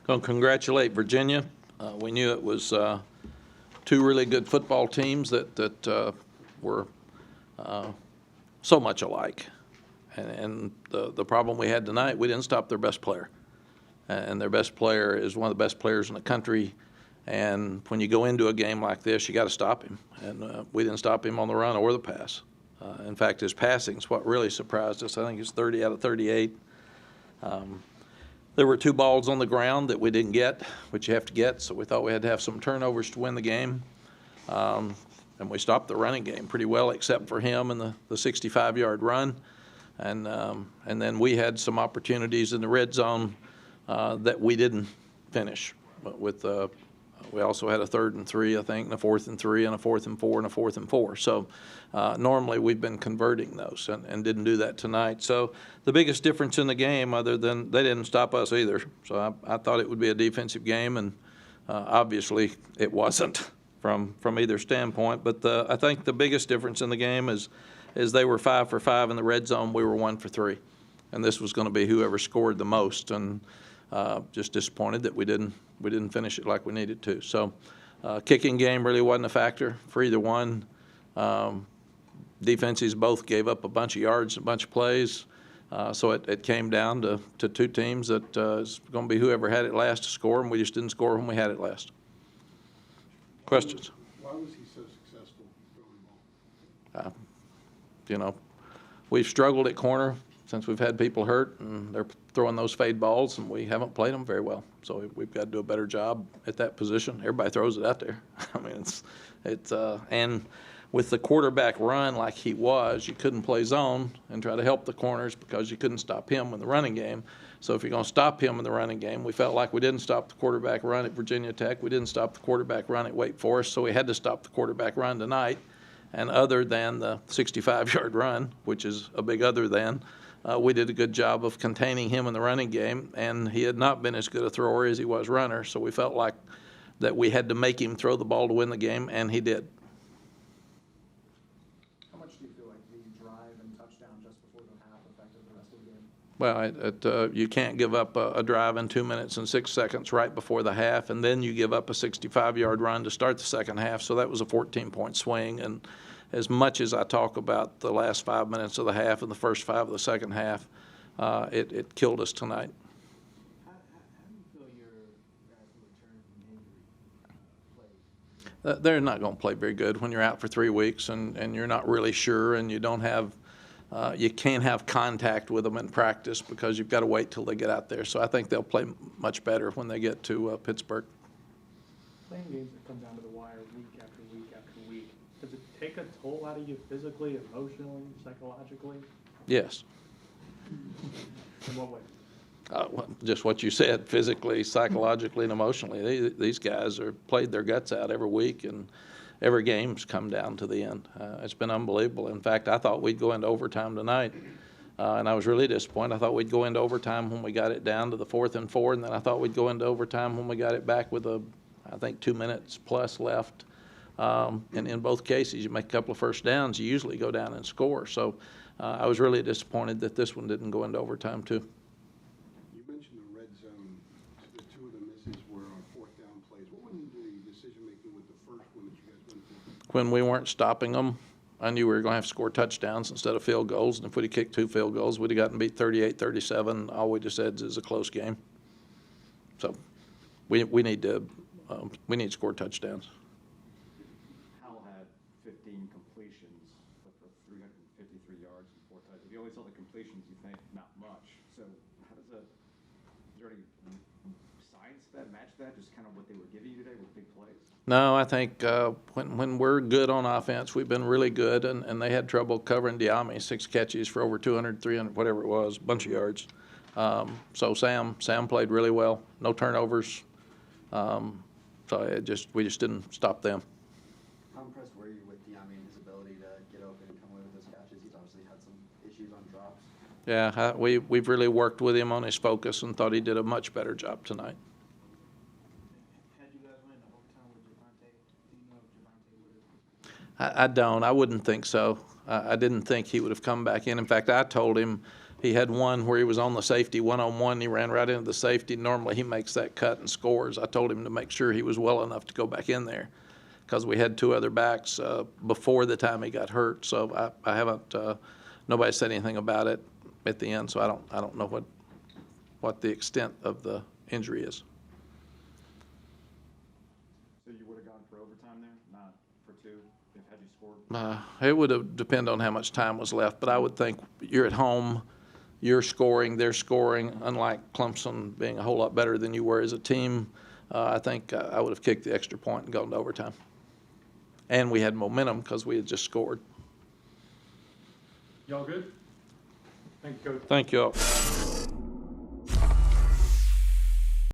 Well, congratulate Virginia. We knew it was two really good football teams that were so much alike. And the problem we had tonight, we didn't stop their best player. And their best player is one of the best players in the country. And when you go into a game like this, you got to stop him. And we didn't stop him on the run or the pass. In fact, his passing is what really surprised us. I think it's 30 out of 38. There were two balls on the ground that we didn't get, which you have to get, so we thought we had to have some turnovers to win the game. And we stopped the running game pretty well, except for him and the 65-yard run. And then we had some opportunities in the red zone that we didn't finish. But we also had a 3rd and 3, I think, and a 4th and 3, and a 4th and 4, and a 4th and 4. So normally we've been converting those and didn't do that tonight. So the biggest difference in the game, other than they didn't stop us either. So I thought it would be a defensive game, and obviously it wasn't from either standpoint. But I think the biggest difference in the game is they were 5 for 5 in the red zone. We were 1 for 3. And this was going to be whoever scored the most. And just disappointed that we didn't finish it like we needed to. So kicking game really wasn't a factor for either one. Defenses both gave up a bunch of yards, a bunch of plays. So it came down to two teams that is going to be whoever had it last to score, and we just didn't score when we had it last. Questions? Why was he so successful throwing the ball? We've struggled at corner since we've had people hurt, and they're throwing those fade balls, and we haven't played them very well. So we've got to do a better job at that position. Everybody throws it out there. I mean, and with the quarterback run like he was, you couldn't play zone and try to help the corners because you couldn't stop him in the running game. So if you're going to stop him in the running game, we felt like we didn't stop the quarterback run at Virginia Tech. We didn't stop the quarterback run at Wake Forest, so we had to stop the quarterback run tonight. And other than the 65-yard run, which is a big other than, we did a good job of containing him in the running game, and he had not been as good a thrower as he was runner, so we felt like that we had to make him throw the ball to win the game, and he did. How much do you feel like the drive and touchdown just before the half affected the rest of the game? Well, you can't give up a drive in 2 minutes and 6 seconds right before the half, and then you give up a 65-yard run to start the second half, so that was a 14-point swing. And as much as I talk about the last 5 minutes of the half and the first 5 of the second half, it killed us tonight. How do you feel your guys who returned from injury played? They're not going to play very good when you're out for 3 weeks and you're not really sure, and you don't have you can't have contact with them in practice because you've got to wait till they get out there. So I think they'll play much better when they get to Pittsburgh. Playing games that come down to the wire week after week after week, does it take a toll out of you physically, emotionally, psychologically? Yes. In what way? Just what you said, physically, psychologically, and emotionally. These guys are played their guts out every week, and every game's come down to the end. It's been unbelievable. In fact, I thought we'd go into overtime tonight, and I was really disappointed. I thought we'd go into overtime when we got it down to the 4th and 4, and then I thought we'd go into overtime when we got it back with I think 2 minutes plus left. And in both cases, you make a couple of first downs, you usually go down and score. So I was really disappointed that this one didn't go into overtime too. You mentioned the red zone. The 2 of the misses were on 4th down plays. What went into the decision-making with the first one that you guys went for? When we weren't stopping them, I knew we were going to have to score touchdowns instead of field goals. And if we'd have kicked 2 field goals, we'd have gotten beat 38-37. All we just said is a close game. So we need to score touchdowns. Howell had 15 completions for 353 yards and 4 touchdowns. If you always saw the completions, you think not much. So how does that? Is there any science to that, match that? Just kind of what they were giving you today with big plays? No, I think when we're good on offense, we've been really good, and they had trouble covering Diami, 6 catches for over 200, 300, whatever it was, a bunch of yards. So Sam played really well, no turnovers. So we just didn't stop them. How impressed were you with Diami and his ability to get open and come away with those catches? He's obviously had some issues on drops. Yeah, we've really worked with him on his focus and thought he did a much better job tonight. Had you guys win the overtime with Javonte, do you know if Javonte would have? I don't. I wouldn't think so. I didn't think he would have come back in. In fact, I told him he had one where he was on the safety one-on-one. He ran right into the safety. Normally, he makes that cut and scores. I told him to make sure he was well enough to go back in there because we had two other backs before the time he got hurt. So I haven't. Nobody said anything about it at the end. So I don't know what the extent of the injury is. So you would have gone for overtime there, not for two, if had you scored? It would have depended on how much time was left, but I would think you're at home, you're scoring, they're scoring. Unlike Clemson being a whole lot better than you were as a team, I think I would have kicked the extra point and gone to overtime. And we had momentum because we had just scored. Y'all good? Thank you, Coach. Thank you all.